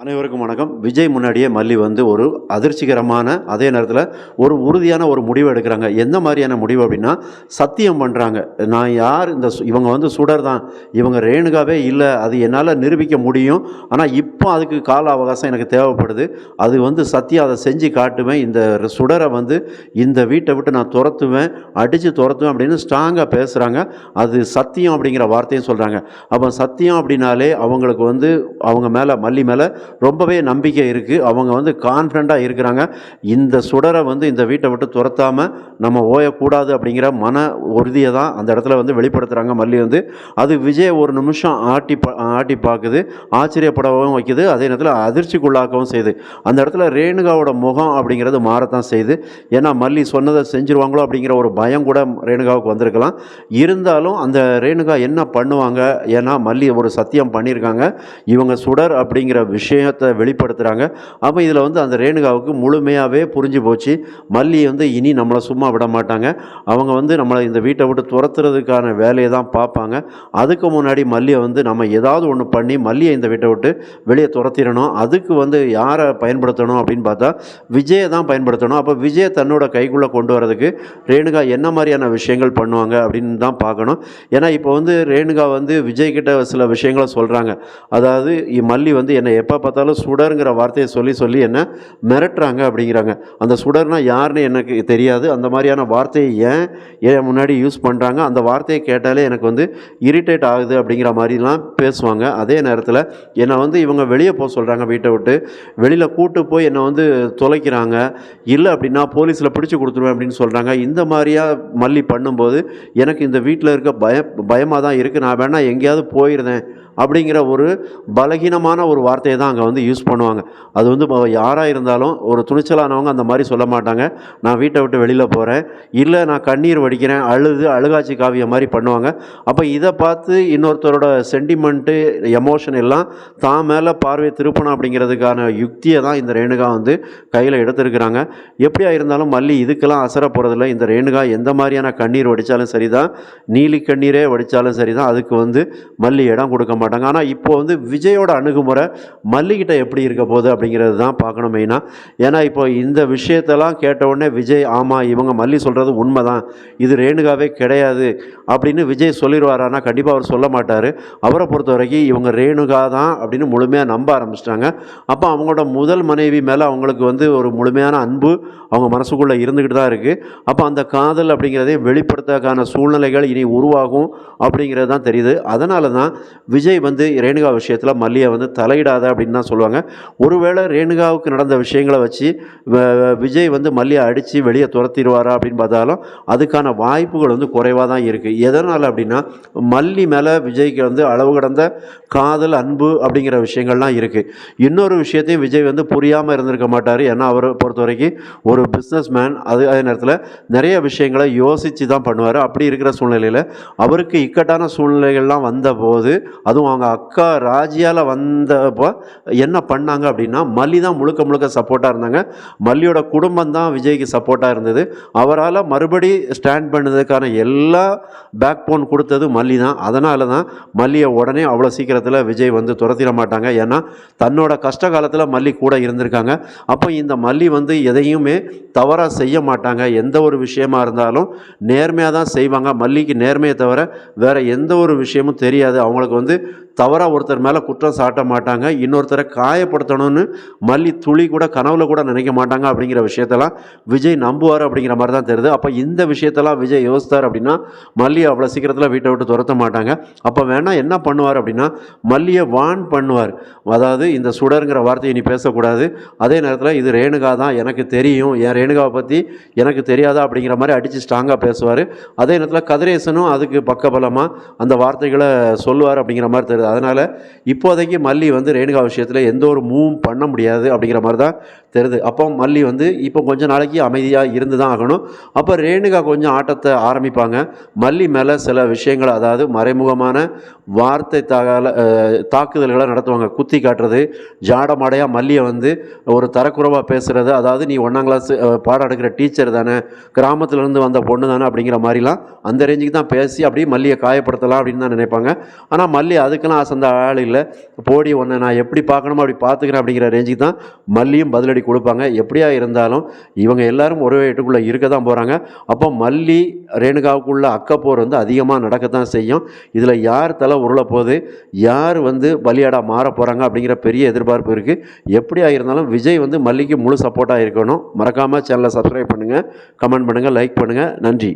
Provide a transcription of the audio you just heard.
அனைவருக்கும் வணக்கம். விஜய் முன்னாடியே மல்லி வந்து ஒரு அதிர்ச்சிகரமான, அதே நேரத்தில் ஒரு உறுதியான ஒரு முடிவு எடுக்கிறாங்க. எந்த மாதிரியான முடிவு அப்படின்னா, சத்தியம் பண்ணுறாங்க. நான் யார், இவங்க வந்து சுடர் தான், இவங்க ரேணுகாவே இல்லை, அது என்னால் நிரூபிக்க முடியும். ஆனால் இப்போ அதுக்கு கால அவகாசம் எனக்கு தேவைப்படுது. அது வந்து சத்தியம், அதை செஞ்சு காட்டுவேன். இந்த சுடரை வந்து இந்த வீட்டை விட்டு நான் துரத்துவேன், அடித்து துரத்துவேன் அப்படின்னு ஸ்ட்ராங்காக பேசுகிறாங்க. அது சத்தியம் அப்படிங்கிற வார்த்தையும் சொல்கிறாங்க. அப்போ சத்தியம் அப்படின்னாலே அவங்களுக்கு வந்து அவங்க மேலே, மல்லி மேலே ரொம்பவே நம்பிக்கை இருக்குது. அவங்க வந்து கான்ஃபிடண்ட்டாக இருக்கிறாங்க. இந்த சுடரை வந்து இந்த வீட்டை விட்டு துரத்தாமல் நம்ம ஓயக்கூடாது அப்படிங்கிற மன உறுதியை தான் அந்த இடத்துல வந்து வெளிப்படுத்துகிறாங்க மல்லி வந்து. அது விஜய் ஒரு நிமிஷம் ஆட்டி பார்க்குது, ஆச்சரியப்படவும் வைக்குது, அதே நேரத்தில் அதிர்ச்சிக்குள்ளாக்கவும் செய்யுது. அந்த இடத்துல ரேணுகாவோட முகம் அப்படிங்கிறது மாறத்தான் செய்யுது. ஏன்னா மல்லி சொன்னதை செஞ்சுருவாங்களோ அப்படிங்கிற ஒரு பயம் கூட ரேணுகாவுக்கு வந்திருக்கலாம். இருந்தாலும் அந்த ரேணுகா என்ன பண்ணுவாங்க, ஏன்னா மல்லி ஒரு சத்தியம் பண்ணியிருக்காங்க, இவங்க சுடர் அப்படிங்கிற விஷயத்தை வெளிப்படுத்துகிறாங்க. அப்போ இதில் வந்து அந்த ரேணுகாவுக்கு முழுமையாகவே புரிஞ்சு போச்சு. மல்லி வந்து இனி நம்மளை சும்மா விட மாட்டாங்க, அவங்க வந்து நம்மளை இந்த வீட்டை விட்டு துரத்துறதுக்கான வேலையை தான் பார்ப்பாங்க. அதுக்கு முன்னாடி மல்லியை வந்து நம்ம ஏதாவது ஒன்று பண்ணி மல்லியை இந்த வீட்டை விட்டு வெளியே துரத்திடணும். அதுக்கு வந்து யாரை பயன்படுத்தணும் அப்படின்னு பார்த்தா விஜயை தான் பயன்படுத்தணும். அப்போ விஜயை தன்னோட கைக்குள்ளே கொண்டு வரதுக்கு ரேணுகா என்ன மாதிரியான விஷயங்கள் பண்ணுவாங்க அப்படின்னு தான் பார்க்கணும். ஏன்னா இப்போ வந்து ரேணுகா வந்து விஜய்கிட்ட சில விஷயங்களை சொல்கிறாங்க. அதாவது மல்லி வந்து என்னை எப்போ பார்த்தாலும் சுடருங்கிற வார்த்தையை சொல்லி சொல்லி என்ன மிரட்டுறாங்க அப்படிங்கிறாங்க. அந்த சுடர்னா யாருன்னு எனக்கு தெரியாது, அந்த மாதிரியான வார்த்தையை ஏன் முன்னாடி யூஸ் பண்ணுறாங்க, அந்த வார்த்தையை கேட்டாலே எனக்கு வந்து இரிட்டேட் ஆகுது அப்படிங்கிற மாதிரிலாம் பேசுவாங்க. அதே நேரத்தில் என்னை வந்து இவங்க வெளியே போக சொல்கிறாங்க, வீட்டை விட்டு வெளியில் கூட்டு போய் என்னை வந்து தொலைக்கிறாங்க, இல்லை அப்படின்னா போலீஸில் பிடிச்சி கொடுத்துருவேன் அப்படின்னு சொல்கிறாங்க. இந்த மாதிரியாக மல்லி பண்ணும்போது எனக்கு இந்த வீட்டில் இருக்க பயமாக தான் இருக்குது. நான் வேணால் எங்கேயாவது போயிருந்தேன் அப்படிங்கிற ஒரு பலகீனமான ஒரு வார்த்தையை தான் அங்கே வந்து யூஸ் பண்ணுவாங்க. அது வந்து யாராக இருந்தாலும் ஒரு துணிச்சலானவங்க அந்த மாதிரி சொல்ல மாட்டாங்க. நான் வீட்டை விட்டு வெளியில் போகிறேன், இல்லை நான் கண்ணீர் வடிக்கிறேன், அழுகாட்சி காவியம் மாதிரி பண்ணுவாங்க. அப்போ இதை பார்த்து இன்னொருத்தரோட சென்டிமெண்ட்டு, எமோஷன் எல்லாம் தான் மேலே பார்வை திருப்பணும் அப்படிங்கிறதுக்கான யுக்தியை தான் இந்த ரேணுகா வந்து கையில் எடுத்துருக்கிறாங்க. எப்படியா இருந்தாலும் மல்லி இதுக்கெல்லாம் அசர போகிறதில்ல. இந்த ரேணுகா எந்த மாதிரியான கண்ணீர் வடித்தாலும் சரி தான், நீலி கண்ணீரே வடித்தாலும் சரி தான், அதுக்கு வந்து மல்லி இடம் கொடுக்க மாட்டாங்க. ஆனால் இப்போ வந்து விஜயோட அணுகுமுறை மல்லிகிட்ட எப்படி இருக்க போகுது அப்படிங்கிறது தான் பார்க்கணும் மெயினாக. ஏன்னா இப்போ இந்த விஷயத்தெல்லாம் கேட்ட உடனே விஜய் ஆமாம் இவங்க மல்லி சொல்கிறது உண்மை தான், இது ரேணுகாவே கிடையாது அப்படின்னு விஜய் சொல்லிடுவாரானா கண்டிப்பாக அவர் சொல்ல மாட்டார். அவரை பொறுத்த வரைக்கும் இவங்க ரேணுகா தான் அப்படின்னு முழுமையாக நம்ப ஆரம்பிச்சிட்டாங்க. அப்போ அவங்களோட முதல் மனைவி மேலே அவங்களுக்கு வந்து ஒரு முழுமையான அன்பு அவங்க மனசுக்குள்ளே இருந்துக்கிட்டு தான் இருக்குது. அப்போ அந்த காதல் அப்படிங்கிறதே வெளிப்படுத்துறதுக்கான சூழ்நிலைகள் இனி உருவாகும் அப்படிங்கிறது தான் தெரியுது. அதனால தான் விஜய் வந்து ரேணுகா விஷயத்தில் மல்லியை வந்து தலையிடாத அப்படின்னு தான் சொல்லுவாங்க. ஒருவேளை ரேணுகாவுக்கு நடந்த விஷயங்களை வச்சு விஜய் வந்து மல்லியை அடித்து வெளியே துரத்திடுவாரா அப்படின்னு பார்த்தாலும் அதுக்கான வாய்ப்புகள் வந்து குறைவாக தான் இருக்குது. எதனால் அப்படின்னா மல்லி மேலே விஜய்க்கு வந்து அளவு கடந்த காதல், அன்பு அப்படிங்கிற விஷயங்கள்லாம் இருக்குது. இன்னொரு விஷயத்தையும் விஜய் வந்து புரியாமல் இருந்திருக்க மாட்டார். ஏன்னா அவரை பொறுத்த வரைக்கும் ஒரு பிஸ்னஸ் மேன், அதே நேரத்தில் நிறைய விஷயங்களை யோசித்து தான் பண்ணுவார். அப்படி இருக்கிற சூழ்நிலையில் அவருக்கு இக்கட்டான சூழ்நிலைகள்லாம் வந்தபோது, அதுவும் அவங்க அக்கா ராஜியால் வந்தப்போ என்ன பண்ணாங்க அப்படின்னா மல்லி தான் முழுக்க முழுக்க சப்போர்ட்டாக இருந்தாங்க. மல்லியோட குடும்பம் தான் விஜய்க்கு சப்போர்ட்டாக இருந்தது. அவரால் மறுபடி ஸ்டாண்ட் பண்ணதுக்கான எல்லா பேக் போன் கொடுத்தது மல்லி தான். அதனால தான் மல்லியை உடனே அவ்வளோ சீக்கிரத்தில் விஜய் வந்து துரத்திட மாட்டாங்க. ஏன்னா தன்னோட கஷ்ட காலத்தில் மல்லி கூட இருந்திருக்காங்க. அப்போ இந்த மல்லி வந்து எதையுமே தவறாக செய்ய மாட்டாங்க. எந்த ஒரு விஷயமா இருந்தாலும் நேர்மையாக தான் செய்வாங்க. மல்லிக்கு நேர்மையை தவிர வேறு எந்த ஒரு விஷயமும் தெரியாது. அவங்களுக்கு வந்து தவறாக ஒருத்தர் மேலே குற்றம் சாட்ட மாட்டாங்க. இன்னொருத்தரை காயப்படுத்தணும்னு மல்லி துளி கூட கனவுல கூட நினைக்க மாட்டாங்க. அப்படிங்கிற விஷயத்தெல்லாம் விஜய் நம்புவார் அப்படிங்கிற மாதிரி தான் தெரியுது. அப்போ இந்த விஷயத்தெல்லாம் விஜய் யோசித்தார் அப்படின்னா மல்லியை அவ்வளோ சீக்கிரத்தில் வீட்டை விட்டு துரத்த மாட்டாங்க. அப்போ வேணால் என்ன பண்ணுவார் அப்படின்னா மல்லியை வான் பண்ணுவார். அதாவது இந்த சுடருங்கிற வார்த்தையை நீ பேசக்கூடாது, அதே நேரத்தில் இது ரேணுகா தான், எனக்கு தெரியும், என் ரேணுகாவை பற்றி எனக்கு தெரியாதா அப்படிங்கிற மாதிரி அடித்து ஸ்ட்ராங்காக பேசுவார். அதே நேரத்தில் கதிரேசனும் அதுக்கு பக்கபலமாக அந்த வார்த்தைகளை சொல்லுவார் அப்படிங்கிற மாதிரி தெரியுது. அதனால் இப்போதைக்கு மல்லி வந்து ரேணுகா விஷயத்தில் எந்த ஒரு மூவும் பண்ண முடியாது அப்படிங்கிற மாதிரி தான் தெரியுது. அப்போ மல்லி வந்து இப்போ கொஞ்சம் நாளைக்கு அமைதியாக இருந்து தான் ஆகணும். அப்போ ரேணுகா கொஞ்சம் ஆட்டத்தை ஆரம்பிப்பாங்க. மல்லி மேலே சில விஷயங்கள், அதாவது மறைமுகமான வார்த்தை தாக்குதல்களை நடத்துவாங்க. குத்தி காட்டுறது, ஜாடமாடையாக மல்லியை வந்து ஒரு தரக்குறைவாக பேசுகிறது. அதாவது நீ 1ஆம் கிளாஸ் பாடம் எடுக்கிற டீச்சர் தானே, கிராமத்துலேருந்து வந்த பொண்ணு தானே அப்படிங்கிற மாதிரிலாம் அந்த ரேஞ்சுக்கு தான் பேசி அப்படியே மல்லியை காயப்படுத்தலாம் அப்படின்னு தான் நினைப்பாங்க. ஆனால் மல்லி அதுக்கெல்லாம் அசந்த ஆள் இல்லை. போடி ஒன்றை நான் எப்படி பார்க்கணுமோ அப்படி பார்த்துக்கிறேன் அப்படிங்கிற ரேஞ்சுக்கு தான் மல்லியும் பதிலடி கொடுப்பாங்க. எப்படியா இருந்தாலும் இவங்க எல்லாரும் ஒரு வீட்டுக்குள்ளே இருக்க தான் போகிறாங்க. அப்போ மல்லி ரேணுகாவுக்குள்ள அக்கப்போர் வந்து அதிகமாக நடக்கத்தான் செய்யும். இதில் யார் தலை உருள போகுது, யார் வந்து பலியாடாக மாற போகிறாங்க அப்படிங்கிற பெரிய எதிர்பார்ப்பு இருக்குது. எப்படியா இருந்தாலும் விஜய் வந்து மல்லிக்கு முழு சப்போர்ட்டாக இருக்கணும். மறக்காமல் சேனலை சப்ஸ்கிரைப் பண்ணுங்கள், கமெண்ட் பண்ணுங்கள், லைக் பண்ணுங்கள். நன்றி.